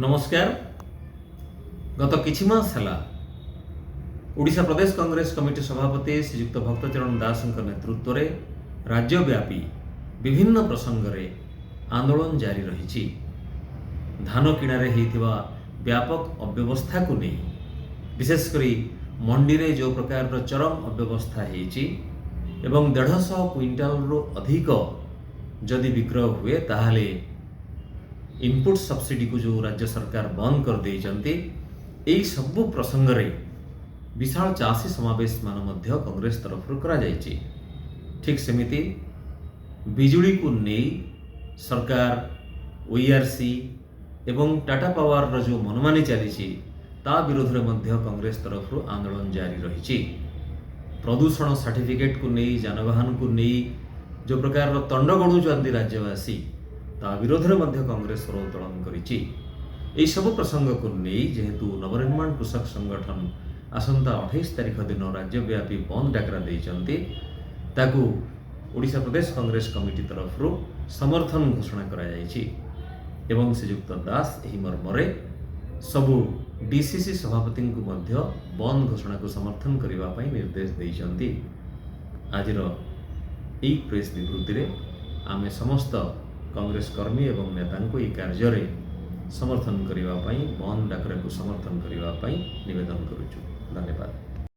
नमस्कार। गत किछि मास हला ओडिशा प्रदेश कांग्रेस कमिटी सभापति श्रीयुक्त भक्तचरण दास नेतृत्व में राज्यव्यापी विभिन्न प्रसंग में आंदोलन जारी रही। धान किणारे होइथिबा व्यापक अव्यवस्था को नहीं, विशेषकर मंडी रे जो प्रकार चरम अव्यवस्था होइछि एवं 150 क्विंटाल रु अधिक जदि विक्रय हुए ताहले इनपुट सब्सिडी को जो राज्य सरकार बंद कर देइचंती, एई सबु प्रसंग रे विशाल चाषी समावेश मान मध्य कांग्रेस तरफ करा जाइछि। ठीक सेमिति बिजुली को नहीं सरकार ओईआरसी एवं टाटा पावर रो जो मनमानी चली ता विरोध में मध्य कांग्रेस तरफ आंदोलन जारी रही। प्रदूषण सर्टिफिकेट को नहीं, जानवाहन को नहीं जो प्रकार तंड गड़ुचंती राज्यवासी ता विरोध में मध्य कांग्रेस स्वर उत्तोलन करिछि। एई सब प्रसंग को नहीं जेहेतु नवनिर्माण कृषक संगठन आसंता 28 तारिख दिन राज्यव्यापी बंद डाकरा देइचंती, ताकू ओडिशा प्रदेश कांग्रेस कमिटी तरफ समर्थन घोषणा करा जाइछि एवं श्रीयुक्त दास एही मर्मरे सबु डीसीसी सभापति को मध्य बंद घोषणा को समर्थन करने पई निर्देश देइचंती। आजिर एई प्रेस विवृत्ति रे आमे समस्त कांग्रेस कर्मी एवं नेता को यह कार्य समर्थन करने बंद डाकरा को समर्थन करने निवेदन करुचु। धन्यवाद।